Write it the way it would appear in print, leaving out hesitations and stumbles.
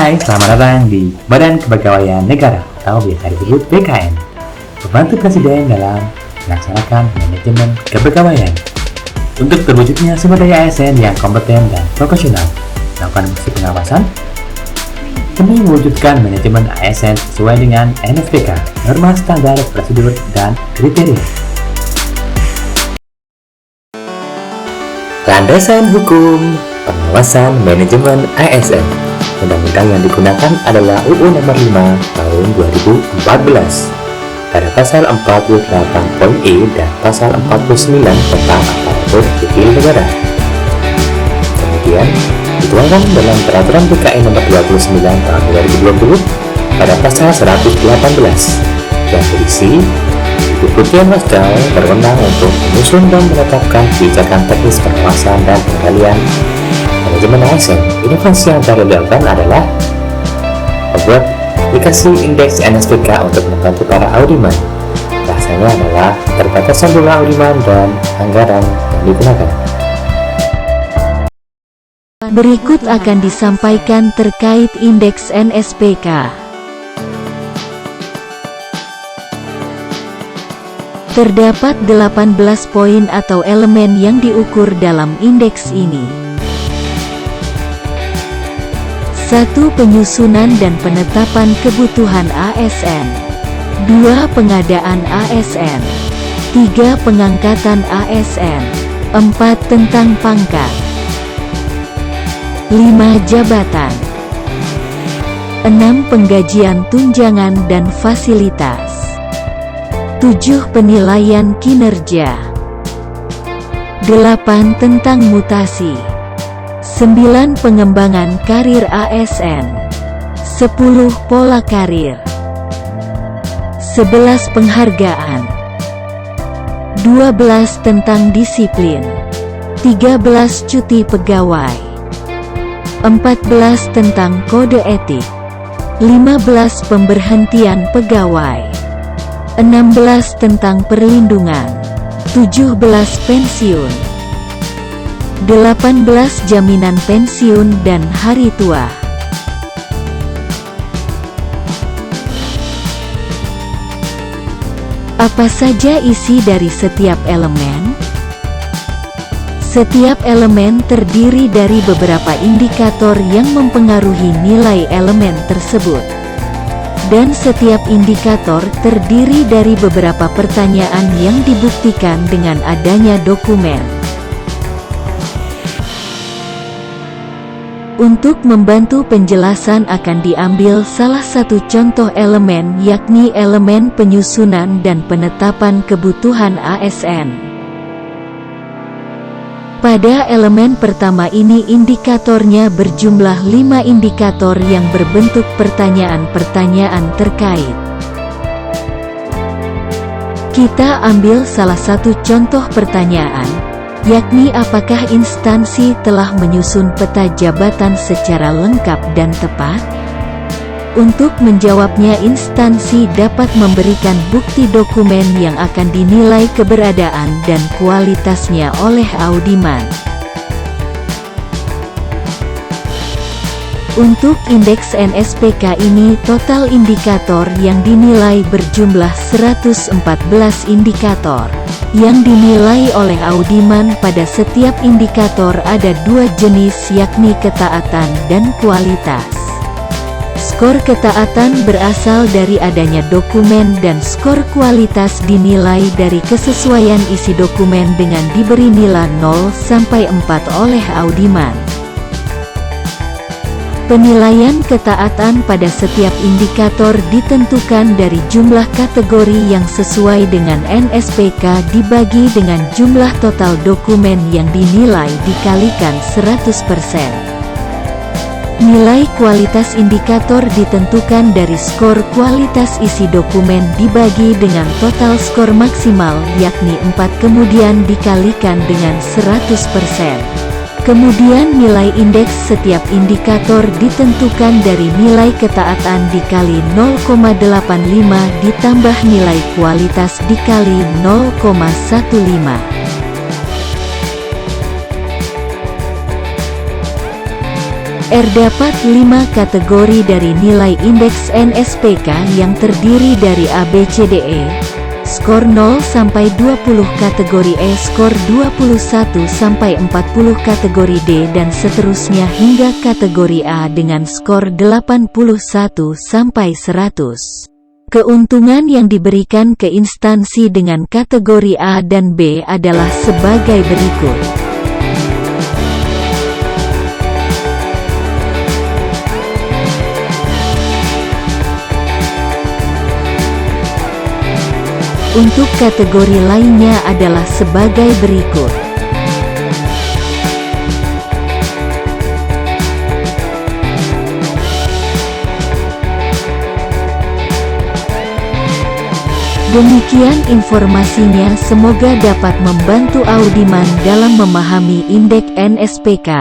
Hai, selamat datang di Badan Kepegawaian Negara atau biasa disebut BKN, membantu Presiden dalam melaksanakan manajemen kepegawaian. Untuk terwujudnya sumber daya ASN yang kompeten dan profesional, melakukan fungsi pengawasan demi mewujudkan manajemen ASN sesuai dengan NSPK, norma standar prosedur dan kriteria. Landasan hukum pengawasan manajemen ASN. Undang-undang yang digunakan adalah UU Nomor 5 Tahun 2014 pada pasal 48.e dan pasal 49 tentang aparatur sipil negara. Kemudian dituangkan dalam Peraturan BKN Nomor 29 Tahun 2020 pada pasal 118 yang berisi Dirjen Wasdal berwenang untuk menyusun dan menetapkan kebijakan teknis pengawasan dan pengendalian manajemen ASN. Inovasi yang baru dilakukan adalah membuat aplikasi indeks NSPK untuk membantu para audiman. Rasanya adalah keterbatasan jumlah audiman dan anggaran yang digunakan. Berikut akan disampaikan terkait indeks NSPK. Terdapat 18 poin atau elemen yang diukur dalam indeks ini. 1. Penyusunan dan penetapan kebutuhan ASN. 2. Pengadaan ASN. 3. Pengangkatan ASN. 4. Tentang pangkat. 5. Jabatan. 6. Penggajian tunjangan dan fasilitas. 7. Penilaian kinerja. 8. Tentang mutasi. 9. Pengembangan karir ASN. 10. Pola karir. 11. Penghargaan. 12. Tentang disiplin. 13. Cuti pegawai. 14. Tentang kode etik. 15. Pemberhentian pegawai. 16. Tentang perlindungan. 17. Pensiun. 18. Jaminan pensiun dan hari tua. Apa saja isi dari setiap elemen? Setiap elemen terdiri dari beberapa indikator yang mempengaruhi nilai elemen tersebut. Dan setiap indikator terdiri dari beberapa pertanyaan yang dibuktikan dengan adanya dokumen. Untuk membantu penjelasan akan diambil salah satu contoh elemen, yakni elemen penyusunan dan penetapan kebutuhan ASN. Pada elemen pertama ini indikatornya berjumlah 5 indikator yang berbentuk pertanyaan-pertanyaan terkait. Kita ambil salah satu contoh pertanyaan, yakni apakah instansi telah menyusun peta jabatan secara lengkap dan tepat? Untuk menjawabnya, instansi dapat memberikan bukti dokumen yang akan dinilai keberadaan dan kualitasnya oleh audiman. Untuk indeks NSPK ini, total indikator yang dinilai berjumlah 114 indikator. Yang dinilai oleh audiman pada setiap indikator ada 2 jenis, yakni ketaatan dan kualitas. Skor ketaatan berasal dari adanya dokumen dan skor kualitas dinilai dari kesesuaian isi dokumen dengan diberi nilai 0 sampai 4 oleh audiman. Penilaian ketaatan pada setiap indikator ditentukan dari jumlah kategori yang sesuai dengan NSPK dibagi dengan jumlah total dokumen yang dinilai dikalikan 100%. Nilai kualitas indikator ditentukan dari skor kualitas isi dokumen dibagi dengan total skor maksimal, yakni 4, kemudian dikalikan dengan 100%. Kemudian nilai indeks setiap indikator ditentukan dari nilai ketaatan dikali 0,85 ditambah nilai kualitas dikali 0,15. Terdapat 5 kategori dari nilai indeks NSPK yang terdiri dari A, B, C, D, E. Skor 0 sampai 20 kategori E, skor 21 sampai 40 kategori D dan seterusnya hingga kategori A dengan skor 81 sampai 100. Keuntungan yang diberikan ke instansi dengan kategori A dan B adalah sebagai berikut. Untuk kategori lainnya adalah sebagai berikut. Demikian informasinya, semoga dapat membantu Audiman dalam memahami indeks NSPK.